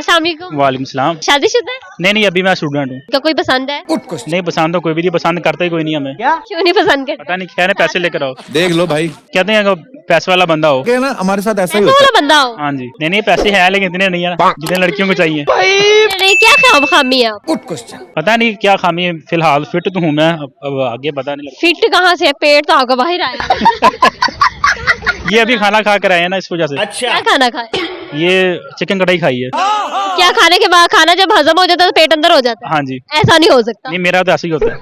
अस्सलाम वालेकुम। वालेकुम सलाम। शादीशुदा है? नहीं अभी मैं स्टूडेंट हूँ। क्या कोई पसंद है? नहीं पसंद तो कोई भी नहीं, पसंद करता ही कोई नहीं हमें। क्यों नहीं पसंद करते? पता नहीं, कह रहे पैसे लेकर आओ। देख लो भाई, कहते हैं कि पैसे वाला बंदा हो। ना हमारे साथ ऐसा ही ऐसा होता वाला बंदा हो? हाँ जी। नहीं पैसे हैं लेकिन इतने नहीं है ना जितने लड़कियों को चाहिए। नहीं, क्या खामी है आप? पता नहीं क्या खामी है, फिलहाल फिट तो हूँ मैं, अब आगे पता नहीं फिट कहाँ से है? पेट तो आपका बाहर आया है। लगता। ये अभी खाना खा कर आए हैं ना, इस वजह से। क्या खाना खाए? ये चिकन कढ़ाई खाई है। क्या खाने के बाद खाना जब हजम हो जाता है तो पेट अंदर हो जाता है? हाँ जी। ऐसा नहीं हो सकता। नहीं मेरा तो ऐसा ही होता है।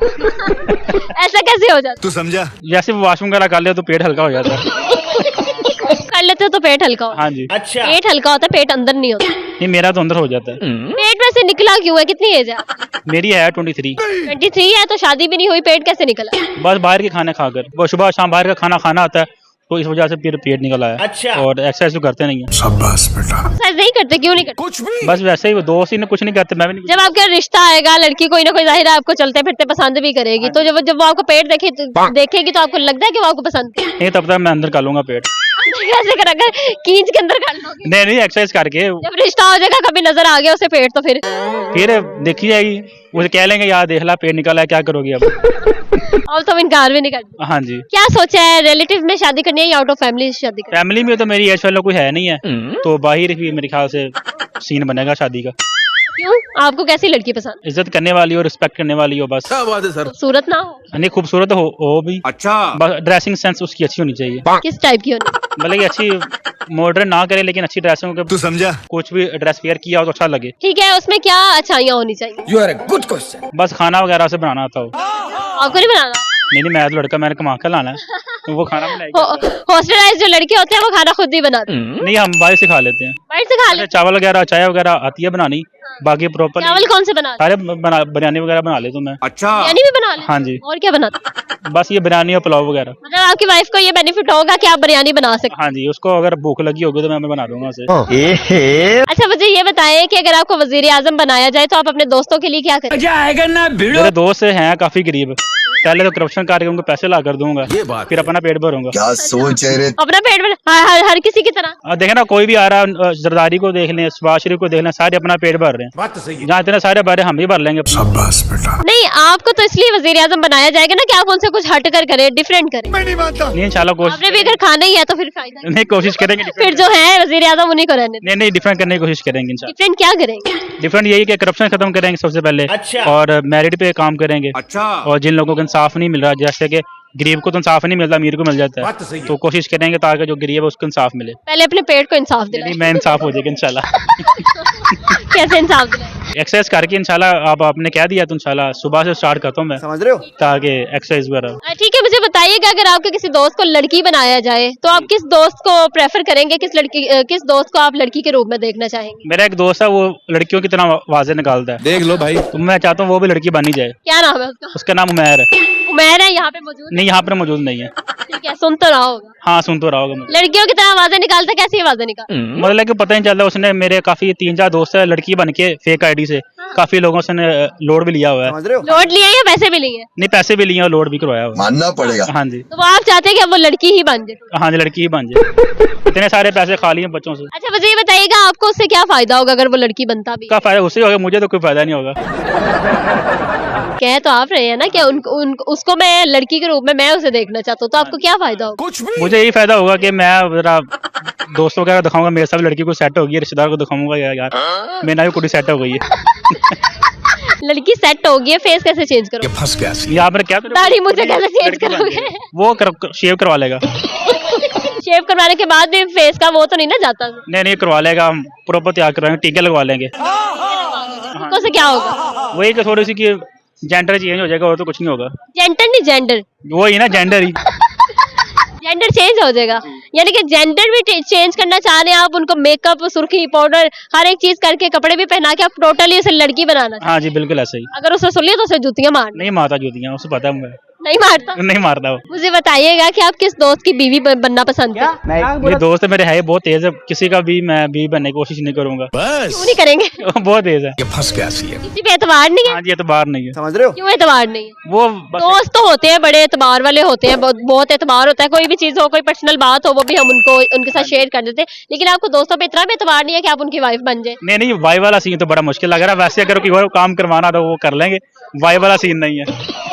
ऐसा कैसे हो जाता तू समझा? जैसे वॉशरूम वगैरह कर ले तो पेट हल्का हो जाता है। है? कर लेते हो तो पेट हल्का होता हाँ जी। है। पेट हल्का होता है, पेट अंदर नहीं होता। नहीं मेरा तो अंदर हो जाता है। पेट में से निकला क्यों है? कितनी एज है? मेरी है 23। 23 है तो शादी भी नहीं हुई, पेट कैसे निकला? बस बाहर के खाने खाकर, वो सुबह शाम बाहर का खाना खाना आता है तो इस वजह से फिर पेट निकल आया। अच्छा। और एक्सरसाइज तो करते नहीं है। शाबाश बेटा। एक्सरसाइज नहीं करते? क्यों नहीं करते? कुछ भी बस वैसे ही वो दोस्त ही ने कुछ नहीं करते, मैं भी नहीं। जब आपका रिश्ता आएगा, लड़की कोई ना कोई जाहिर है आपको चलते फिरते पसंद भी करेगी, तो जब वो आपको पेट देखेगी तो आपको लगता है कि वो आपको पसंद है? नहीं तब तक मैं अंदर कर लूंगा पेट। कैसे करेगा? खींच के अंदर कर लोगे? नहीं एक्सरसाइज करके जब रिश्ता हो जाएगा, कभी नजर आ गया उसे पेट, तो फिर देखी जाएगी। मुझे कह लेंगे यार देख ला पेट निकला है, क्या करोगी अब। और तो इनकार भी नहीं करते। हाँ जी। क्या सोचा है, रिलेटिव में शादी करनी है या आउट ऑफ फैमिली शादी करनी फैमिली में तो मेरी एज वाला कोई है नहीं है, तो बाहर ही मेरे ख्याल से सीन बनेगा शादी का। है? क्यों? आपको कैसी लड़की पसंद? इज्जत करने वाली हो, रिस्पेक्ट करने वाली हो बस। क्या बात है सर। खूबसूरत ना हो? नहीं खूबसूरत हो भी, अच्छा। बस ड्रेसिंग सेंस उसकी अच्छी होनी चाहिए। किस टाइप की होनी? मतलब कि अच्छी मॉडर्न ना करे लेकिन अच्छी ड्रेसिंग हो, तू समझा? कुछ भी ड्रेस वेयर किया हो तो अच्छा लगे। ठीक है, उसमें क्या अच्छाइयाँ होनी चाहिए? You are a good question. बस खाना वगैरह से बनाना आता हो। आपको नहीं बनाना? नहीं मैं तो लड़का, मैंने कमा कर लाना है तो वो खाना बनाएगी। हॉस्टलाइज जो लड़के होते हैं वो खाना खुद ही बनाते हैं? नहीं हम बाहर से खा लेते हैं। बाहर से खा जैसे लेते चावल वगैरह चाय वगैरह आती है बनानी, बाकी प्रॉपर हैं? चावल कौन से बनाते सारे बिरयानी वगैरह बना लेता हूँ मैं। अच्छा। हैं? बिरयानी भी बना लेते हैं? हाँ जी। और क्या बनाते हैं? बस ये बिरयानी और पुलाव वगैरह। मतलब आपकी वाइफ को ये बेनिफिट होगा कि आप बिरयानी बना सकते हाँ जी, उसको अगर भूख लगी होगी तो मैं बना दूंगा उसे। हैं। अच्छा मुझे ये बताएं कि अगर आपको वजीर आजम बनाया जाए तो आप अपने दोस्तों के लिए क्या करें? मेरे दोस्त हैं काफी गरीब, पहले तो करप्शन करके उनको पैसे ला कर दूंगा, ये बात फिर अपना पेट भरूंगा। क्या सोच है रे। अपना पेट में हर किसी की तरह? देखे ना कोई भी आ रहा है, जरदारी को देख लें, शबाज शरीफ को देख लें, सारे अपना पेट भर रहे हैं। बात तो सही है। जहाँ इतने सारे भर रहे हैं हम भी भर लेंगे। शाबाश बेटा। नहीं, आपको तो इसलिए वजीर आजम बनाया जाएगा ना कि आप उनसे कुछ हट कर करें, डिफरेंट करें। मैं नहीं मानता। नहीं इंशाल्लाह कोशिश, आपने भी अगर खाना ही है तो फिर फायदा नहीं कोशिश करेंगे। फिर जो है वजीर आजम उन्हीं को रहने दें। नहीं डिफरेंट करने की कोशिश करेंगे इंशाल्लाह। डिफरेंट क्या करेंगे? डिफरेंट यही कि करप्शन खत्म करेंगे सबसे पहले, अच्छा। और मेरिट पे काम करेंगे। अच्छा। और जिन लोगों को इंसाफ नहीं मिल रहा, जैसे कि गरीब को तो इंसाफ नहीं मिलता, अमीर को मिल जाता है, बात तो सही है। तो कोशिश करेंगे ताकि जो गरीब है उसको इंसाफ मिले। पहले अपने पेट को इंसाफ दिलाएं। नहीं मैं इंसाफ हो जाएगा इंशाल्लाह। कैसे इंसाफ दिलाएं? एक्सरसाइज करके इंशाल्लाह, आप आपने कह दिया तो इंशाल्लाह सुबह से स्टार्ट करता हूँ मैं, समझ रहे हो? ताकि एक्सरसाइज वगैरह। ठीक है, मुझे बताइएगा अगर आपके किसी दोस्त को लड़की बनाया जाए तो आप किस दोस्त को प्रेफर करेंगे? किस दोस्त को आप लड़की के रूप में देखना चाहेंगे? मेरा एक दोस्त है वो लड़कियों की तरह वाजे निकालता है, देख लो भाई। तो मैं चाहता हूँ वो भी लड़की बनी जाए। क्या नाम है उसका? उसका नाम उमैर है। उमैर है, यहाँ पे मौजूद नहीं यहाँ पर मौजूद नहीं है। ठीक है, सुन तो रहा होगा। हाँ सुन तो रहा होगा मुझे। लड़कियों की तरह आवाजें निकालता, कैसी आवाजें निकाल? मतलब कि पता नहीं चलता, उसने मेरे काफी 3-4 दोस्त है लड़की बन के फेक आईडी से काफी लोगों से लोड भी लिया हुआ है। समझ रहे हो? लोड लिए या पैसे भी लिए? नहीं पैसे भी लिए और लोड भी करवाया हुआ है। मानना पड़ेगा। हाँ जी। तो वो आप चाहते हैं कि अब वो लड़की ही बन जाए? हाँ जी लड़की ही बन जाए। इतने सारे पैसे खा लिए बच्चों से। अच्छा मुझे ये बताइएगा आपको उससे क्या फायदा होगा अगर वो लड़की बनता भी? का फायदा उससे होगा, मुझे तो कोई फायदा नहीं होगा। कह तो आप रहे हैं ना कि उसको मैं लड़की के रूप में मैं उसे देखना चाहता हूँ, तो आपको क्या फायदा होगा? कुछ भी। मुझे यही फायदा होगा कि मैं जरा दोस्तों वगैरह दिखाऊंगा मेरे साथ लड़की को सेट होगी, रिश्तेदार को दिखाऊंगा यार मेरा भी कुड़ी सेट हो गई है। लड़की सेट होगी, फेस कैसे चेंज करोगे? फंस गया। यहाँ पर क्या दाढ़ी मुझे कैसे चेंज करोगे? वो शेव करवा लेगा। शेव करवाने के बाद भी फेस का वो तो नहीं ना जाता? नहीं करवा लेगा, हम प्रॉपर तैयार करवाएंगे, टीके लगवा लेंगे। उसको से क्या होगा? वही कि थोड़ी सी कि जेंडर चेंज हो जाएगा और तो कुछ नहीं होगा। जेंडर नहीं, जेंडर वही ना जेंडर ही। जेंडर चेंज हो जाएगा, यानी कि जेंडर भी चेंज करना चाह रहे हैं आप? उनको मेकअप, सुर्खी, पाउडर, हर एक चीज करके, कपड़े भी पहना के आप टोटली उसे लड़की बनाना? हाँ जी बिल्कुल ऐसा ही। अगर उसे सुन लिया तो उसे जूतियां मार। नहीं माता जुतियाँ उसे पता है मुझे। नहीं मारता? नहीं मारता वो। मुझे बताइएगा कि आप किस दोस्त की बीवी बनना पसंद करते हैं? ये दोस्त मेरे है बहुत तेज है, किसी का भी मैं बीवी बनने की कोशिश नहीं करूंगा। क्यों नहीं करेंगे? वो बहुत तेज है। ये फंस गया सी है। किसी पे एतबार नहीं है? हाँ जी, ये तो बाहर नहीं है। समझ रहे हो? क्यों एतबार नहीं है? वो बस दोस्त तो होते हैं, बड़े एतबार वाले होते हैं, बहुत एतबार होता है, कोई भी चीज हो, कोई पर्सनल बात हो, वो भी हम उनके साथ शेयर कर देते हैं, लेकिन आपको दोस्तों पे इतना भी एतबार नहीं है कि आप उनकी वाइफ बन जाए? नहीं नहीं, वाई वाला सीन तो बड़ा मुश्किल लग रहा है। वैसे अगर कोई और काम करवाना तो वो कर लेंगे, वाई वाला सीन नहीं है।